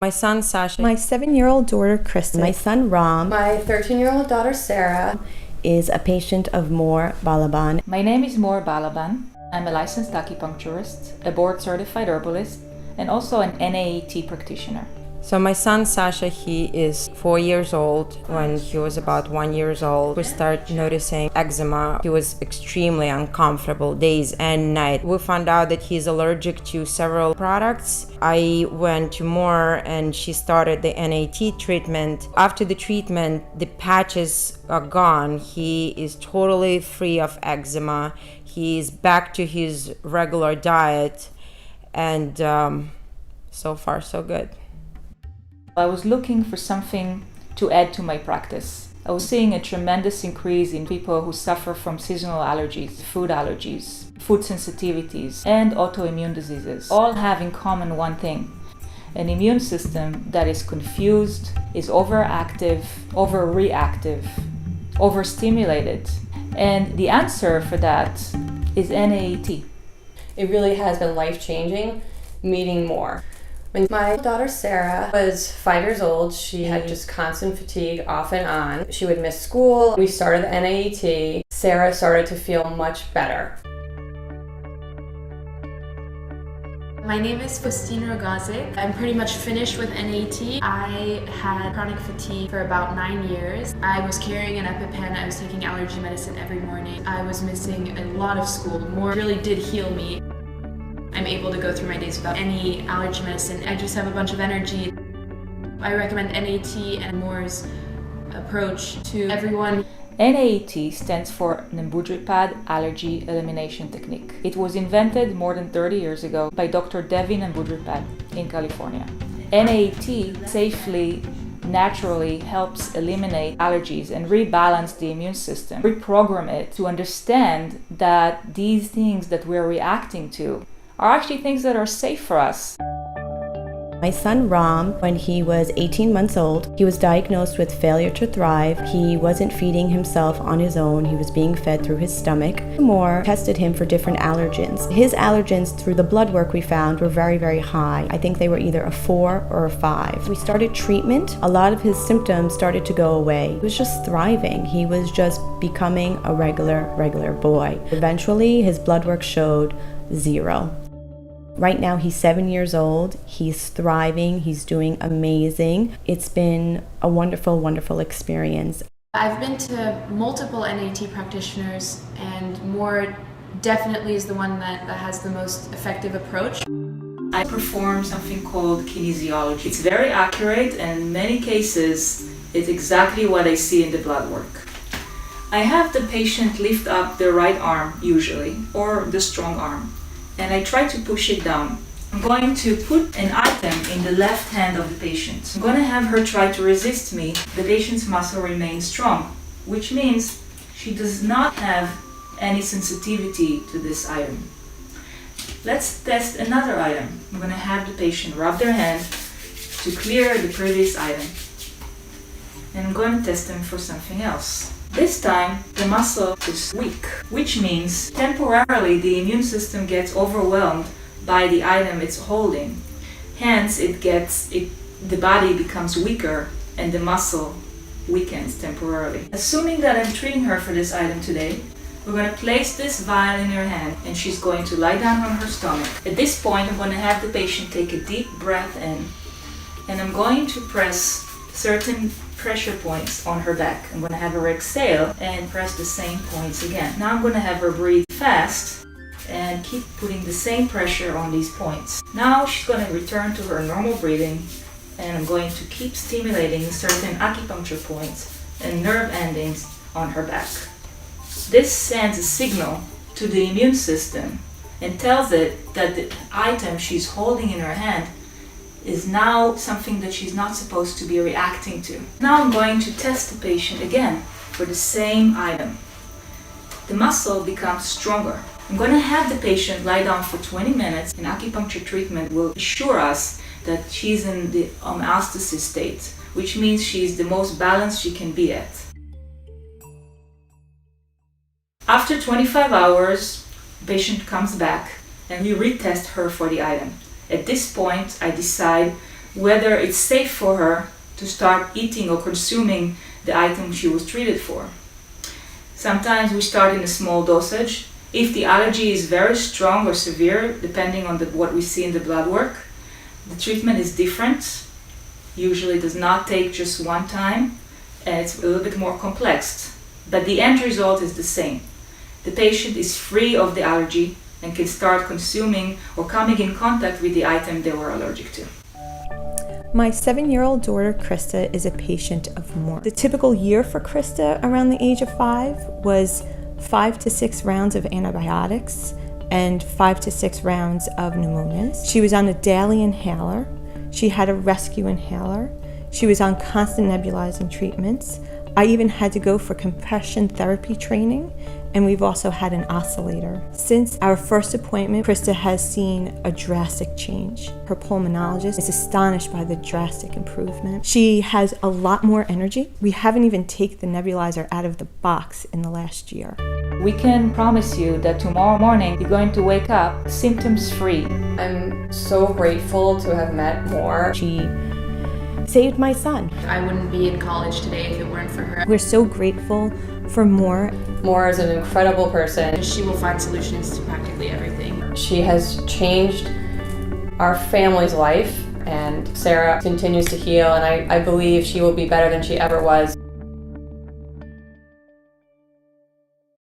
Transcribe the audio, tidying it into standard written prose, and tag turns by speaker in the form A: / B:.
A: My son Sasha.
B: My 7-year-old daughter Kristen.
C: My son Ram.
D: My 13-year-old daughter Sarah
C: Is a patient of Moore Balaban.
E: My name is Moore Balaban. I'm a licensed acupuncturist, a board-certified herbalist, and also an NAET practitioner.
A: So my son Sasha, he is 4 years old. When he was about 1 year old, we started noticing eczema. He was extremely uncomfortable days and night. We found out that he's allergic to several products. I went to Moore and she started the NAET treatment. After the treatment, the patches are gone. He is totally free of eczema. He's back to his regular diet, and so far so good.
E: I was looking for something to add to my practice. I was seeing a tremendous increase in people who suffer from seasonal allergies, food sensitivities, and autoimmune diseases, all have in common one thing: an immune system that is confused, is overactive, overreactive, overstimulated. And the answer for that is NAET.
D: It really has been life-changing meeting Moore. When my daughter Sarah was 5 years old, she had just constant fatigue off and on. She would miss school. We started the NAET. Sarah started to feel much better.
F: My name is Faustine Rogazic. I'm pretty much finished with NAET. I had chronic fatigue for about 9 years. I was carrying an EpiPen. I was taking allergy medicine every morning. I was missing a lot of school. Moore really did heal me. I'm able to go through my days without any allergy medicine. I just have a bunch of energy. I recommend NAET and Moore's approach to everyone.
E: NAET stands for Nambudripad Allergy Elimination Technique. It was invented more than 30 years ago by Dr. Devi Nambudripad in California. NAET safely, naturally helps eliminate allergies and rebalance the immune system, reprogram it to understand that these things that we're reacting to are actually things that are safe for us.
C: My son Ram, when he was 18 months old, he was diagnosed with failure to thrive. He wasn't feeding himself on his own. He was being fed through his stomach. Moore tested him for different allergens. His allergens, through the blood work we found, were very, very high. I think they were either a 4 or a 5. We started treatment. A lot of his symptoms started to go away. He was just thriving. He was just becoming a regular boy. Eventually, his blood work showed 0. Right now, he's 7 years old. He's thriving. He's doing amazing. It's been a wonderful, wonderful experience.
F: I've been to multiple NAET practitioners, and Moore definitely is the one that has the most effective approach.
E: I perform something called kinesiology. It's very accurate, and in many cases, it's exactly what I see in the blood work. I have the patient lift up their right arm, usually, or the strong arm, and I try to push it down. I'm going to put an item in the left hand of the patient. I'm going to have her try to resist me. The patient's muscle remains strong, which means she does not have any sensitivity to this item. Let's test another item. I'm going to have the patient rub their hand to clear the previous item. And I'm going to test them for something else. This time, the muscle is weak, which means temporarily the immune system gets overwhelmed by the item it's holding. Hence, the body becomes weaker and the muscle weakens temporarily. Assuming that I'm treating her for this item today, we're going to place this vial in her hand and she's going to lie down on her stomach. At this point, I'm going to have the patient take a deep breath in, and I'm going to press certain pressure points on her back. I'm going to have her exhale and press the same points again. Now I'm going to have her breathe fast and keep putting the same pressure on these points. Now she's going to return to her normal breathing, and I'm going to keep stimulating certain acupuncture points and nerve endings on her back. This sends a signal to the immune system and tells it that the item she's holding in her hand is now something that she's not supposed to be reacting to. Now I'm going to test the patient again for the same item. The muscle becomes stronger. I'm going to have the patient lie down for 20 minutes, and acupuncture treatment will assure us that she's in the homeostasis state, which means she's the most balanced she can be at. After 25 hours, the patient comes back and we retest her for the item. At this point, I decide whether it's safe for her to start eating or consuming the item she was treated for. Sometimes we start in a small dosage. If the allergy is very strong or severe, depending on what we see in the blood work, the treatment is different. Usually does not take just one time, and it's a little bit more complex. But the end result is the same. The patient is free of the allergy and can start consuming or coming in contact with the item they were allergic to.
B: My 7-year-old daughter, Krista, is a patient of more. The typical year for Krista around the age of 5 was 5 to 6 rounds of antibiotics and 5 to 6 rounds of pneumonias. She was on a daily inhaler. She had a rescue inhaler. She was on constant nebulizing treatments. I even had to go for compression therapy training, and we've also had an oscillator. Since our first appointment, Krista has seen a drastic change. Her pulmonologist is astonished by the drastic improvement. She has a lot more energy. We haven't even taken the nebulizer out of the box in the last year.
E: We can promise you that tomorrow morning you're going to wake up symptoms-free.
D: I'm so grateful to have met More.
C: She saved my son.
F: I wouldn't be in college today if it weren't for her.
B: We're so grateful for More.
D: More is an incredible person.
F: She will find solutions to practically everything.
D: She has changed our family's life, and Sarah continues to heal, and I believe she will be better than she ever was.